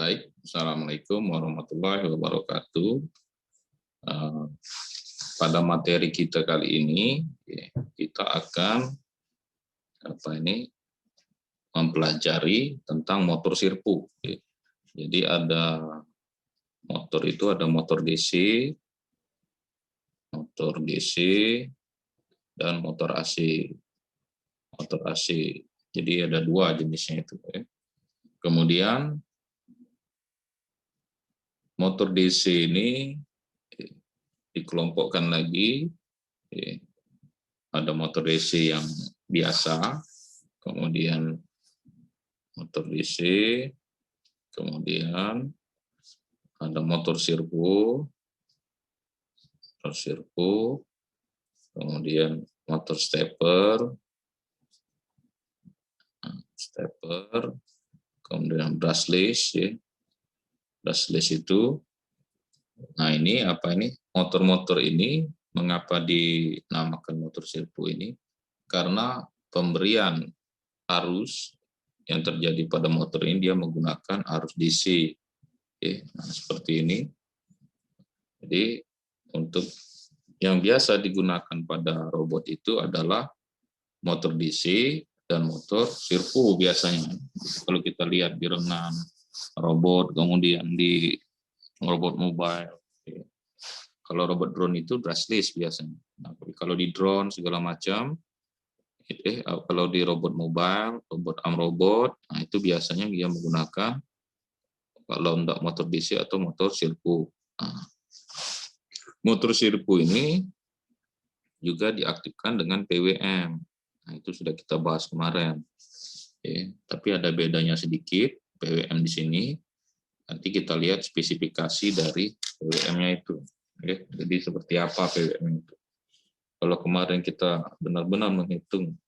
Baik, Assalamualaikum warahmatullahi wabarakatuh. Pada materi kita kali ini, kita akan mempelajari tentang motor sirkuit. Jadi ada motor itu ada motor DC, dan motor AC. Motor AC. Jadi ada dua jenisnya itu. Kemudian motor DC ini dikelompokkan lagi, ada motor DC yang biasa, kemudian motor DC, kemudian ada motor sirkuit, kemudian motor stepper, kemudian brushless, brushless itu. Nah ini motor-motor ini mengapa dinamakan motor sirkuit ini? Karena pemberian arus yang terjadi pada motor ini dia menggunakan arus DC. Nah, seperti ini. Jadi untuk yang biasa digunakan pada robot itu adalah motor DC dan motor sirkuit biasanya. Kalau kita lihat di renang robot, kemudian di robot mobile. Kalau robot drone itu brushless biasanya. Nah, kalau di drone segala macam, kalau di robot mobile, robot arm robot, nah itu biasanya dia menggunakan kalau untuk motor DC atau motor sirkuit. Nah, motor sirkuit ini juga diaktifkan dengan PWM. Nah, itu sudah kita bahas kemarin. Tapi ada bedanya sedikit PWM di sini. Nanti kita lihat spesifikasi dari PWM-nya itu. Jadi seperti apa PWM itu. Kalau kemarin kita benar-benar menghitung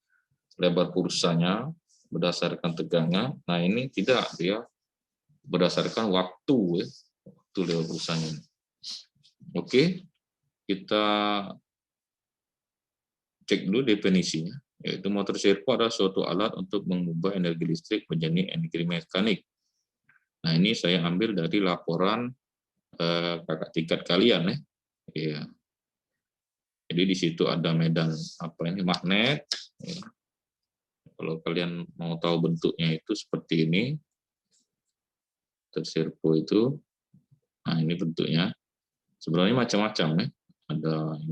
lebar kursanya berdasarkan tegangan, nah ini tidak, dia berdasarkan waktu lebar kursanya. Oke, kita cek dulu definisinya. Yaitu motor sirkuit adalah suatu alat untuk mengubah energi listrik menjadi energi mekanik. Nah ini saya ambil dari laporan kakak tingkat kalian ya. Jadi di situ ada medan magnet. Kalau kalian mau tahu bentuknya itu seperti ini. Sirkuit itu. Nah, ini bentuknya. Sebenarnya macam-macam Ada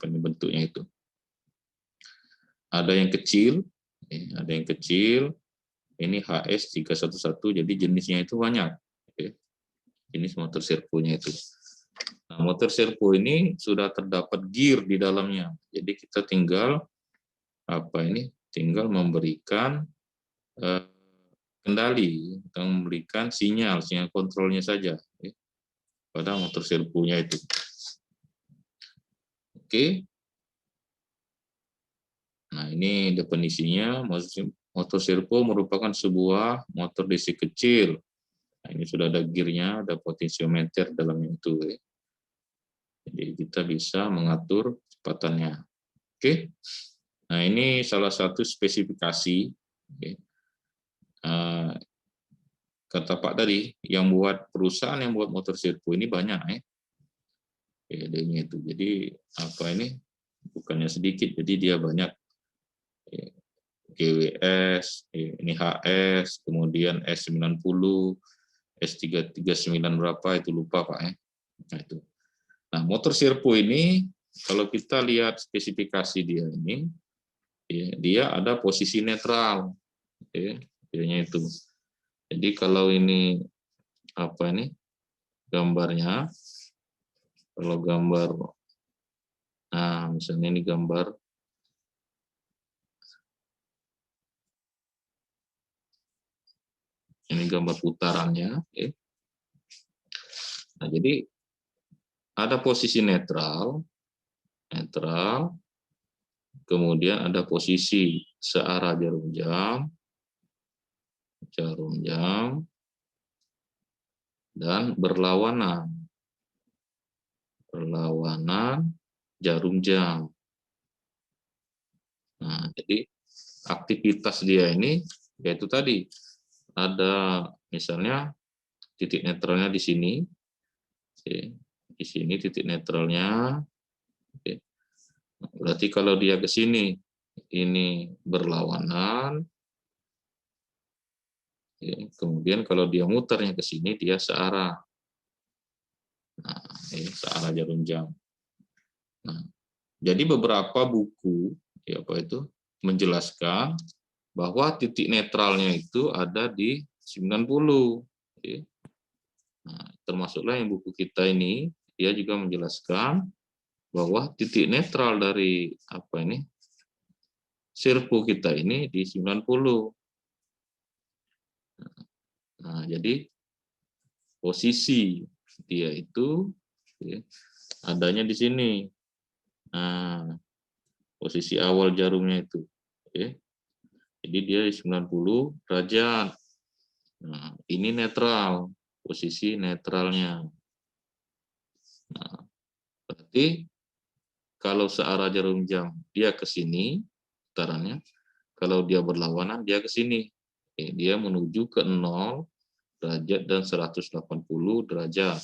ini bentuknya itu. Ada yang kecil, Ini HS311, jadi jenisnya itu banyak. Jenis motor sirkuitnya itu. Nah, motor sirkuit ini sudah terdapat gear di dalamnya. Jadi kita tinggal tinggal memberikan kendali, atau memberikan sinyal kontrolnya saja pada motor sirkuitnya itu. Oke. Nah, ini definisinya. Motor sirkuit merupakan sebuah motor DC kecil. Nah, ini sudah ada gearnya, ada potensiometer dalamnya itu. Jadi kita bisa mengatur kecepatannya. Oke. Nah, ini salah satu spesifikasi. Kata Pak tadi, perusahaan yang buat motor sirkuit ini banyak itu. Jadi bukannya sedikit, jadi dia banyak. GWS, ini HS, kemudian S90, S339 berapa itu lupa Pak Nah itu. Nah, motor sirkuit ini kalau kita lihat spesifikasi dia ini, dia ada posisi netral, dianya itu. Jadi kalau ini gambarnya, kalau gambar, nah misalnya ini gambar, ini gambar putarannya. Nah, jadi ada posisi netral, kemudian ada posisi searah jarum jam, dan berlawanan jarum jam. Nah, jadi aktivitas dia ini yaitu tadi ada misalnya titik netralnya di sini. Oke. Di sini titik netralnya. Oke. Berarti kalau dia ke sini, ini berlawanan. Oke. Kemudian kalau dia muternya ke sini, dia searah. Nah, ini searah jarum jam. Nah, jadi beberapa buku, ya apa itu, menjelaskan bahwa titik netralnya itu ada di 90. Oke. Nah, termasuklah yang buku kita ini, dia juga menjelaskan bahwa titik netral dari apa ini servo kita ini di 90. Nah, jadi posisi dia itu ya, adanya di sini. Nah, posisi awal jarumnya itu. Ya. Jadi dia di 90 derajat. Nah, ini netral, posisi netralnya. Nah, berarti kalau searah jarum jam dia ke sini putarannya, kalau dia berlawanan dia ke sini. Dia menuju ke 0 derajat dan 180 derajat.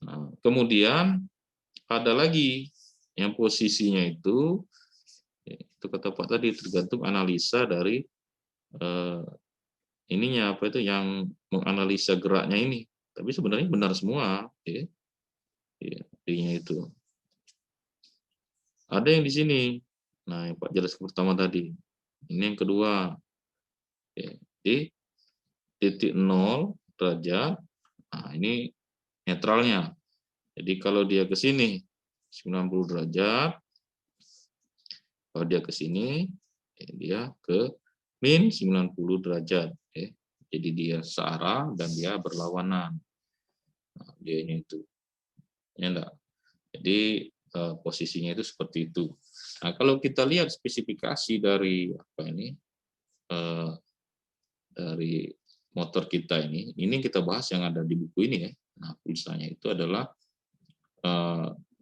Nah, kemudian ada lagi yang posisinya itu kata Pak tadi tergantung analisa dari ininya apa itu yang menganalisa geraknya ini. Tapi sebenarnya benar semua, ya, artinya itu. Ada yang di sini. Nah, yang Pak jelaskan pertama tadi. Ini yang kedua. Ya, di titik 0 derajat. Nah, ini netralnya. Jadi kalau dia ke sini 90 derajat, kalau dia ke sini, dia ke min 90 derajat. Jadi dia searah dan dia berlawanan. Nah, dianya itu. Ya enggak? Jadi posisinya itu seperti itu. Nah, kalau kita lihat spesifikasi dari apa ini dari motor kita ini kita bahas yang ada di buku ini ya. Nah, pulsanya itu adalah 150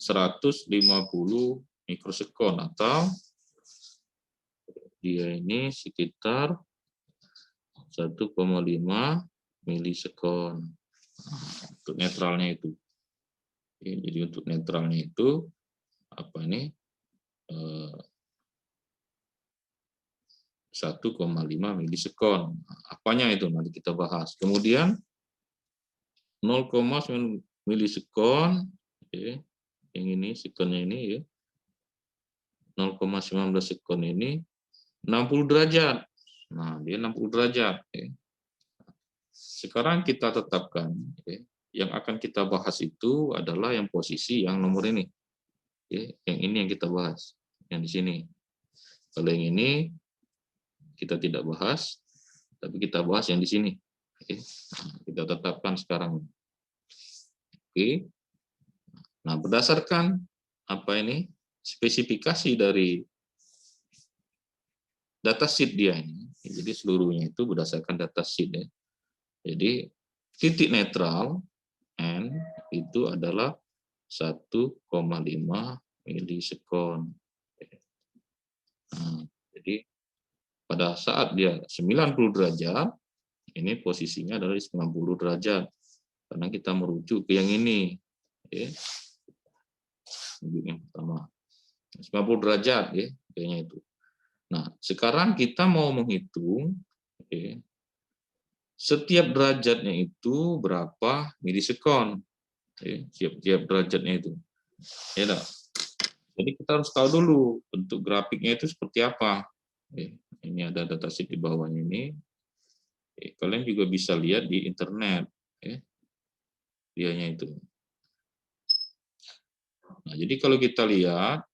mikrosekon atau dia ini sekitar 1,5 milisekon. Nah, untuk netralnya itu. Jadi untuk netralnya itu apa ini 1,5 milisekon. Apanya itu nanti kita bahas. Kemudian 0,9 milisekon, yang ini sekonnya ini ya, 0,19 sekon ini 60 derajat. Nah, dia 60 derajat. Sekarang kita tetapkan, yang akan kita bahas itu adalah yang posisi yang nomor ini. Yang ini yang kita bahas, yang di sini. Kalau yang ini kita tidak bahas, tapi kita bahas yang di sini. Kita tetapkan sekarang. Oke. Nah, berdasarkan apa ini spesifikasi dari datasheet dia ini. Jadi seluruhnya itu berdasarkan datasheet ya. Jadi titik netral N itu adalah 1,5 milisekon. Nah, jadi pada saat dia 90 derajat, ini posisinya adalah 90 derajat. Karena kita merujuk ke yang ini. Yang pertama. 90 derajat ya, kayaknya itu. Nah, sekarang kita mau menghitung setiap derajatnya itu berapa milisekon. Setiap derajatnya itu. Ya, jadi kita harus tahu dulu bentuk grafiknya itu seperti apa. Ini ada datasheet di bawahnya ini. Kalian juga bisa lihat di internet. Dianya itu. Nah, jadi kalau kita lihat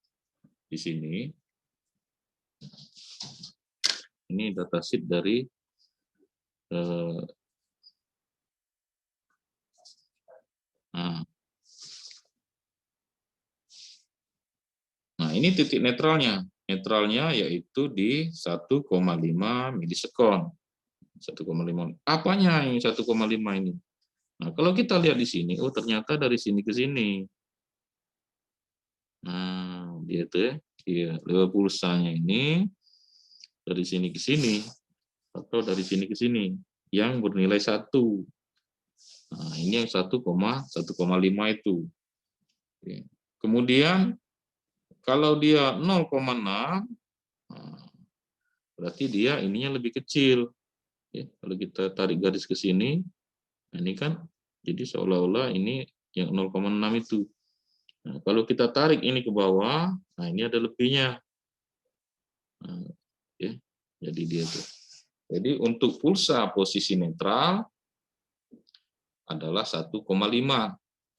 di sini, ini datasheet dari nah, ini titik netralnya. Netralnya yaitu di 1,5 milisekon. 1,5. Apanya yang 1,5 ini? Nah, kalau kita lihat di sini, oh ternyata dari sini ke sini. Nah, dia itu ya. Iya, lewat pulsanya ini dari sini ke sini atau dari sini ke sini yang bernilai 1. Nah, ini yang 1,1,5 itu. Oke. Kemudian kalau dia 0,6, nah, berarti dia ininya lebih kecil. Ya, kalau kita tarik garis ke sini, nah ini kan jadi seolah-olah ini yang 0,6 itu. Nah, kalau kita tarik ini ke bawah, nah ini ada lebihnya. Nah, ya, jadi dia tuh. Jadi untuk pulsa posisi netral adalah 1,5.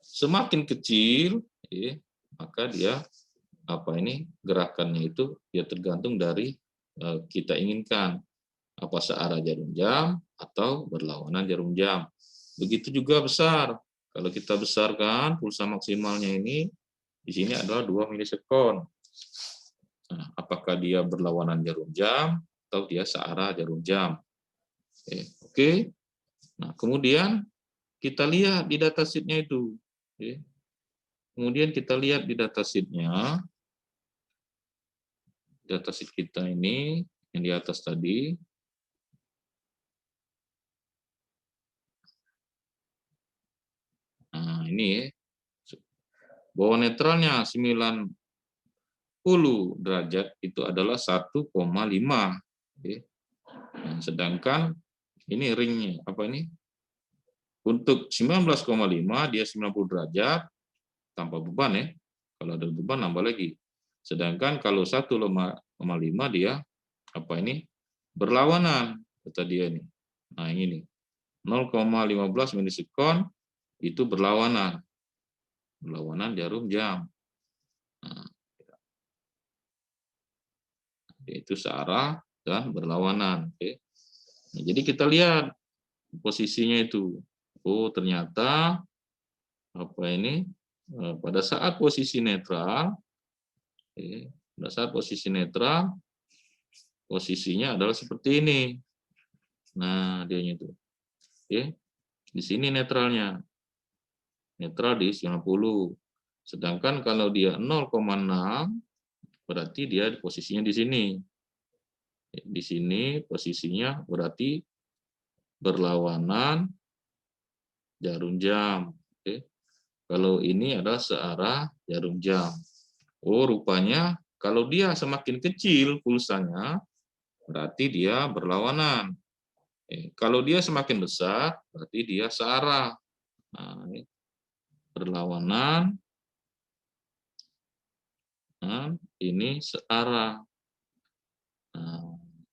Semakin kecil, ya, maka dia gerakannya itu ya tergantung dari kita inginkan apa searah jarum jam atau berlawanan jarum jam. Begitu juga besar. Kalau kita besarkan pulsa maksimalnya ini di sini adalah 2 milisekon. Nah, apakah dia berlawanan jarum jam atau dia searah jarum jam? Oke. Nah, kemudian kita lihat di datasheet-nya itu. Oke. Kemudian kita lihat di datasheet-nya, datasheet kita ini yang di atas tadi. Nah, ini ya. Bahwa netralnya 90 derajat itu adalah 1,5. Oke. Nah, sedangkan ini ringnya apa ini? Untuk 19,5 dia 90 derajat tanpa beban ya. Kalau ada beban nambah lagi. Sedangkan kalau 1,5 dia apa ini? Berlawanan kata dia ini. Nah, ini nih. 0,15 milisekon itu berlawanan. Berlawanan jarum jam. Nah, yaitu searah dan berlawanan. Oke. Nah, jadi kita lihat posisinya itu. Oh, ternyata apa ini? Pada saat posisi netral, pada saat posisi netral, posisinya adalah seperti ini. Nah, dianya itu. Oke. Di sini netralnya. Netral di 90. Sedangkan kalau dia 0,6, berarti dia posisinya di sini. Di sini posisinya berarti berlawanan jarum jam. Oke. Kalau ini adalah searah jarum jam. Oh, rupanya kalau dia semakin kecil pulsanya, berarti dia berlawanan. Kalau dia semakin besar, berarti dia searah. Nah, ini berlawanan, nah, ini searah.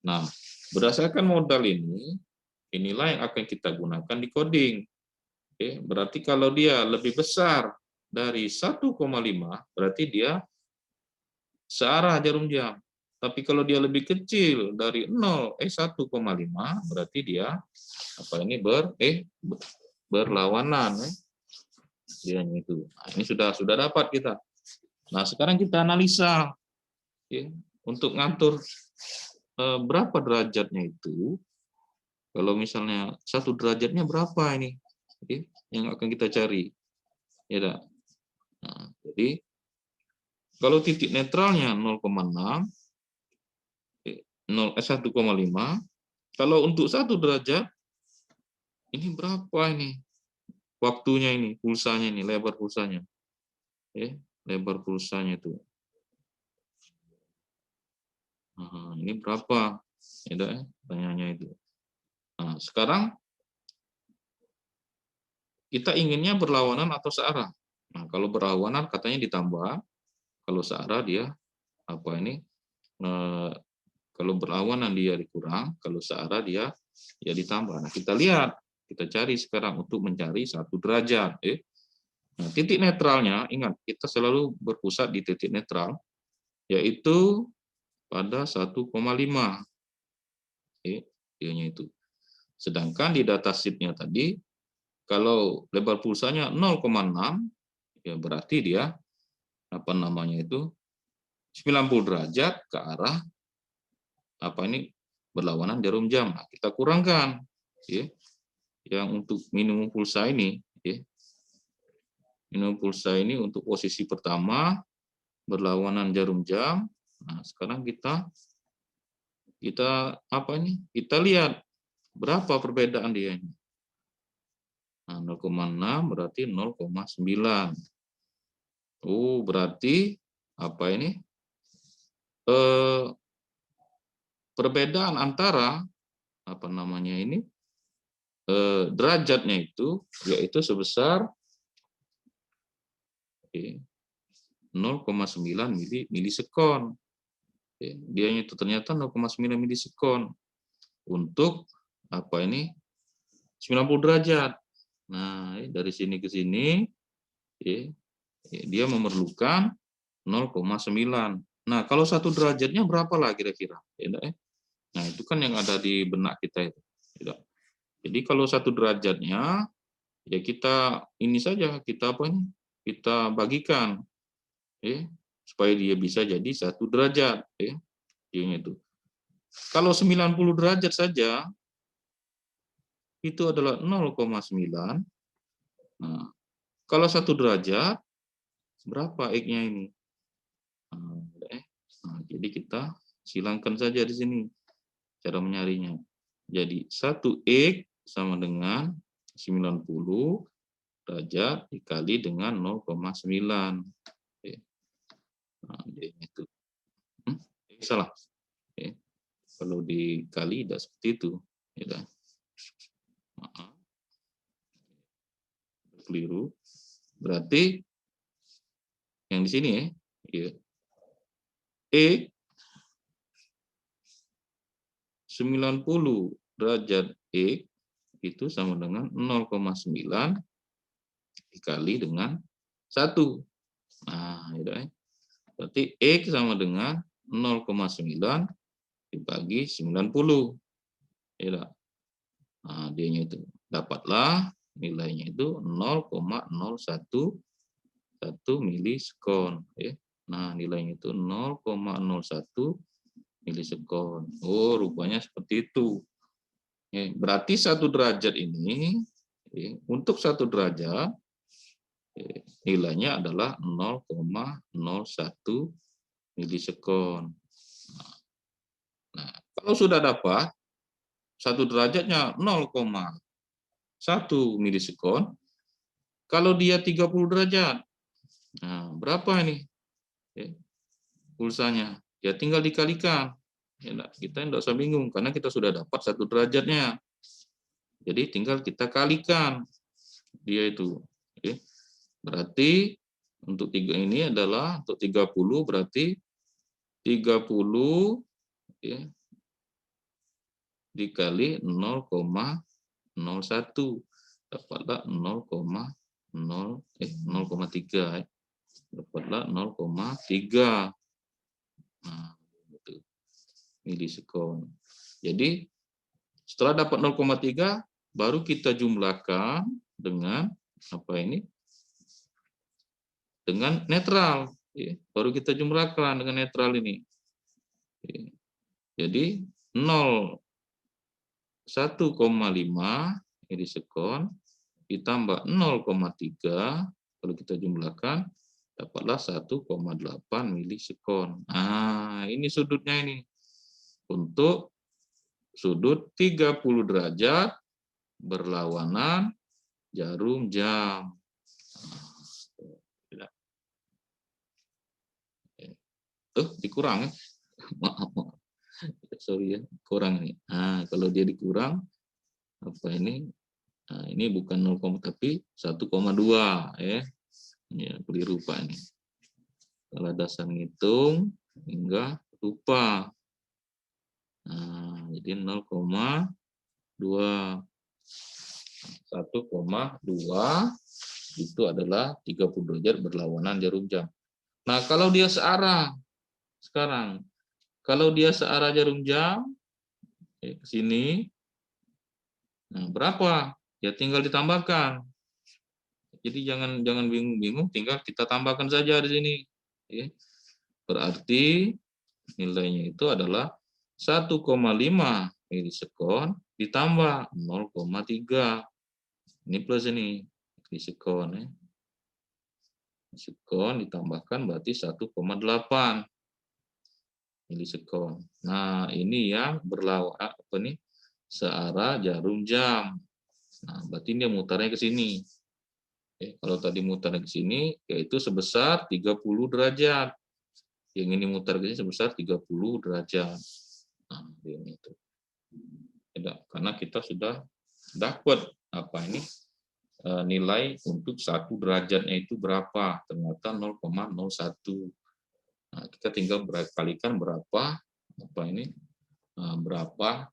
Nah, berdasarkan modal ini, inilah yang akan kita gunakan di coding. Oke, berarti kalau dia lebih besar dari 1,5, berarti dia searah jarum jam. Tapi kalau dia lebih kecil dari 1,5, berarti dia apa ini berlawanan ya. Dia itu. Nah, ini sudah dapat kita. Nah, sekarang kita analisa ya, untuk ngatur berapa derajatnya itu. Kalau misalnya 1 derajatnya berapa ini? Oke, yang akan kita cari. Ya, dah. Nah, jadi kalau titik netralnya 0,6, 1,5. Kalau untuk 1 derajat, ini berapa ini? Waktunya ini, pulsanya ini, lebar pulsanya. Lebar pulsanya itu. Nah, ini berapa? Ya, tanyanya itu. Nah, sekarang kita inginnya berlawanan atau searah. Nah, kalau berlawanan katanya ditambah, kalau searah dia apa ini? Kalau berlawanan dia dikurang, kalau searah dia ya ditambah. Nah, kita lihat, kita cari sekarang untuk mencari 1 derajat. Nah, titik netralnya, ingat, kita selalu berpusat di titik netral, yaitu pada 1,5. Dianya itu. Sedangkan di datasheet-nya tadi, kalau lebar pulsanya 0,6, ya berarti dia apa namanya itu 90 derajat ke arah apa ini berlawanan jarum jam. Nah, kita kurangkan ya. Yang untuk minimum pulsa ini ya. Minimum pulsa ini untuk posisi pertama berlawanan jarum jam. Nah, sekarang kita apa ini? Kita lihat berapa perbedaan dia ini. Nah, 0,6 berarti 0,9. Berarti apa ini? Perbedaan antara apa namanya ini? Derajatnya itu yaitu sebesar 0,9 milisekon. Dia itu ternyata 0,9 milisekon untuk apa ini? 90 derajat. Nah, dari sini ke sini dia memerlukan 0,9. Nah, kalau 1 derajatnya berapa lah kira-kira? Nah, itu kan yang ada di benak kita itu. Jadi kalau 1 derajatnya ya kita ini saja, kita apa ini? Kita bagikan supaya dia bisa jadi 1 derajat dia itu. Kalau 90 derajat saja itu adalah 0,9. Nah, kalau 1 derajat berapa X-nya ini? Nah, jadi kita silangkan saja di sini cara menyarinya. Jadi 1X sama dengan 90 derajat dikali dengan 0,9. Nah, itu. Salah. Kalau dikali tidak seperti itu. Keliru. Berarti yang di sini X 90 derajat X itu sama dengan 0,9 dikali dengan 1. Nah, berarti X sama dengan 0,9 dibagi 90. Nah, dia itu dapatlah nilainya itu 0,011 milisekon. Nah, nilainya itu 0,01 milisekon. Rupanya seperti itu. Berarti 1 derajat ini, untuk 1 derajat, nilainya adalah 0,01 milisekon. Nah, kalau sudah dapat, 1 derajatnya 0,1 milisekon, kalau dia 30 derajat, nah, berapa ini pulsanya? Ya tinggal dikalikan. Kita tidak usah bingung, karena kita sudah dapat 1 derajatnya. Jadi tinggal kita kalikan dia itu. Berarti untuk 3 ini adalah untuk 30 berarti 30 dikali 0,01 dapatlah 0,3 dapatlah 0,3 milisekon. Jadi setelah dapat 0,3 baru kita jumlahkan dengan apa ini? Dengan netral. Baru kita jumlahkan dengan netral ini. Jadi 1,5 milisekon ditambah 0,3 kalau kita jumlahkan dapatlah 1,8 milisekon. Nah, ini sudutnya ini. Untuk sudut 30 derajat berlawanan jarum jam. Dikurang ya. Maaf. Sorry ya, kurang nih. Nah, kalau dia dikurang apa ini? Nah, ini bukan 0, tapi 1,2 ya. Ya, keliru Pak ini. Kalau dasar ngitung hingga lupa. Nah, jadi 0,2. 1,2 itu adalah 30 derajat berlawanan jarum jam. Nah, kalau dia searah sekarang, kalau dia searah jarum jam ke sini, nah berapa? Ya tinggal ditambahkan. Jadi jangan bingung-bingung, tinggal kita tambahkan saja di sini. Berarti nilainya itu adalah 1,5 milisekon ditambah 0,3. Ini plus ini milisekon ya. Milisekon ditambahkan berarti 1,8 milisekon. Nah, ini yang berlawanan apa nih? Searah jarum jam. Nah, berarti dia mutarnya ke sini. Oke, kalau tadi mutarnya ke sini, yaitu sebesar 30 derajat. Yang ini mutar ke sini sebesar 30 derajat. Nah, ini tuh. Karena kita sudah dapat apa ini nilai untuk 1 derajatnya itu berapa? Ternyata 0,01. Nah, kita tinggal kalikan berapa apa ini berapa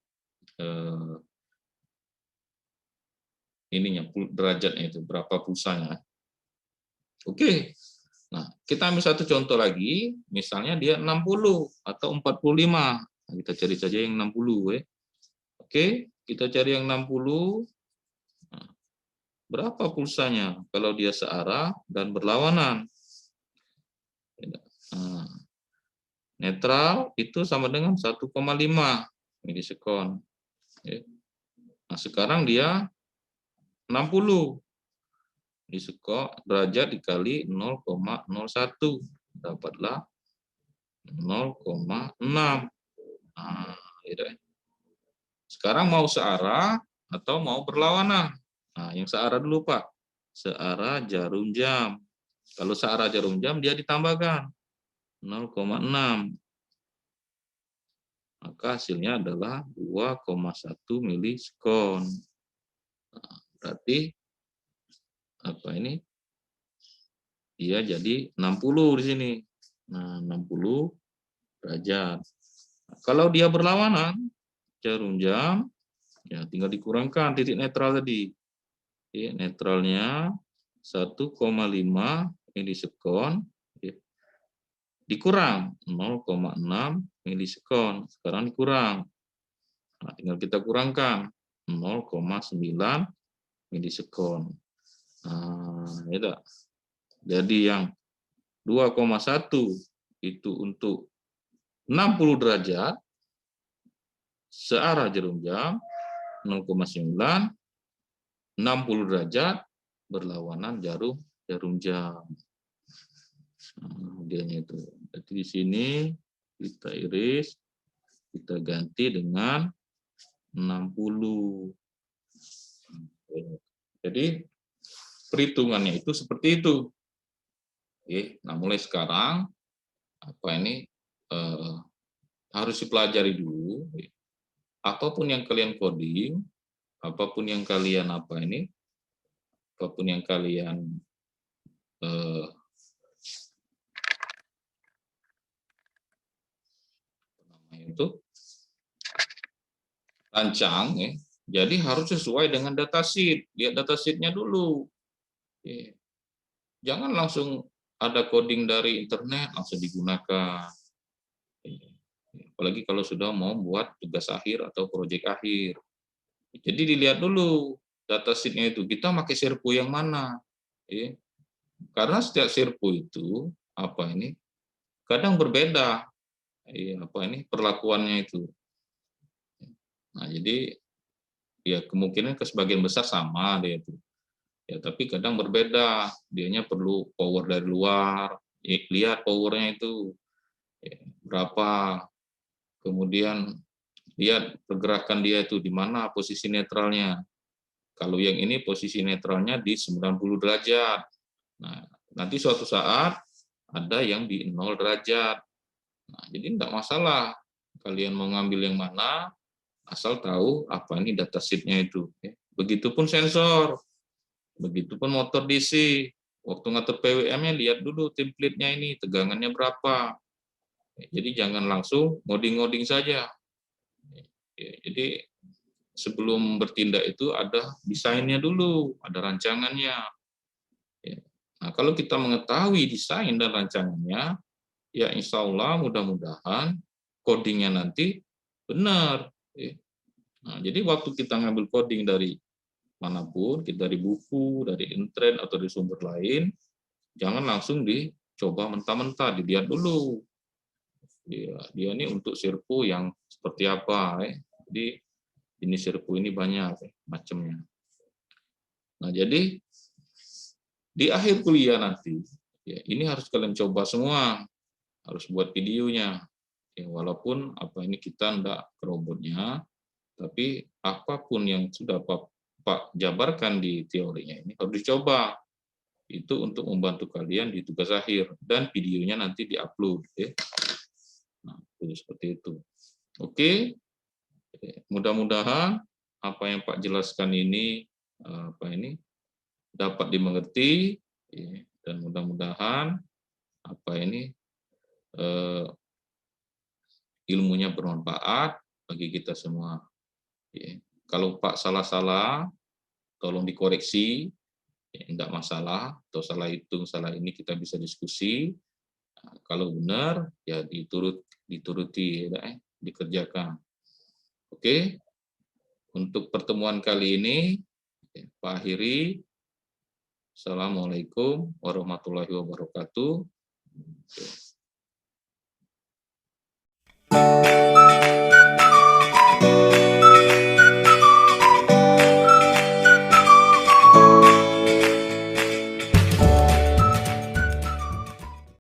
ininya derajatnya itu, berapa pulsanya. Oke. Nah, kita ambil satu contoh lagi, misalnya dia 60 atau 45. Nah, kita cari saja yang 60 ya. Oke, kita cari yang 60. Nah, berapa pulsanya kalau dia searah dan berlawanan? Nah, netral itu sama dengan 1,5 milisekon. Nah, sekarang dia 60 derajat dikali 0,01, dapatlah 0,6. Nah, gitu. Sekarang mau searah atau mau berlawanan? Nah, yang searah dulu, Pak. Searah jarum jam. Kalau searah jarum jam, dia ditambahkan 0,6. Maka hasilnya adalah 2,1 milisekon. Nah, berarti apa ini? Dia jadi 60 di sini. Nah, 60 derajat. Nah, kalau dia berlawanan, jarum jam, ya tinggal dikurangkan titik netral tadi. Oke, netralnya 1,5 milisekon, dikurang 0,6 milisekon. Sekarang dikurang. Nah, tinggal kita kurangkan 0,9 milisekon. Nah, itu. Jadi yang 2,1 itu untuk 60 derajat searah jarum jam, 0,9 60 derajat berlawanan jarum jam. Nah, dianya itu. Jadi di sini kita iris, kita ganti dengan 60. Jadi perhitungannya itu seperti itu. Oke, nah mulai sekarang apa ini harus dipelajari dulu. Apapun yang kalian coding, apapun yang kalian apapun yang kalian itu rancang, ya. Jadi harus sesuai dengan datasheet. Lihat datasheetnya dulu. Ya. Jangan langsung ada coding dari internet langsung digunakan. Apalagi kalau sudah mau buat tugas akhir atau proyek akhir. Jadi dilihat dulu datasheetnya itu kita pakai Sirpu yang mana. Ya. Karena setiap Sirpu itu apa ini kadang berbeda. Ya, apa ini perlakuannya itu. Nah, jadi ya kemungkinan ke sebagian besar sama dia itu. Ya, tapi kadang berbeda. Dianya perlu power dari luar. Lihat powernya itu berapa. Kemudian lihat pergerakan dia itu di mana posisi netralnya. Kalau yang ini posisi netralnya di 90 derajat. Nah, nanti suatu saat ada yang di 0 derajat. Nah, jadi tidak masalah kalian mau ngambil yang mana, asal tahu apa ini datasheetnya itu. Begitupun sensor, begitupun motor DC. Waktu ngatur PWM-nya lihat dulu template-nya ini, tegangannya berapa. Jadi jangan langsung ngoding-ngoding saja. Jadi sebelum bertindak itu ada desainnya dulu, ada rancangannya. Nah, kalau kita mengetahui desain dan rancangannya, ya insya Allah mudah-mudahan codingnya nanti benar. Nah, jadi waktu kita ngambil coding dari manapun, kita dari buku, dari internet, atau dari sumber lain, jangan langsung dicoba mentah-mentah, dilihat dulu. Dia ini untuk Sirpu yang seperti apa. Jadi jenis Sirpu ini banyak macamnya. Nah, jadi di akhir kuliah nanti, ya, ini harus kalian coba semua, harus buat videonya. Ya, walaupun apa ini kita enggak ke robotnya, tapi apapun yang sudah Pak jabarkan di teorinya ini harus dicoba. Itu untuk membantu kalian di tugas akhir, dan videonya nanti diupload ya. Nah, seperti itu. Oke, mudah-mudahan apa yang Pak jelaskan ini dapat dimengerti ya, dan mudah-mudahan ilmunya bermanfaat bagi kita semua. Ya. Kalau Pak salah-salah, tolong dikoreksi, ya, enggak masalah, atau salah hitung, salah ini kita bisa diskusi. Nah, kalau benar, ya dituruti, ya, dikerjakan. Oke, untuk pertemuan kali ini, ya, Pak akhiri. Assalamualaikum warahmatullahi wabarakatuh.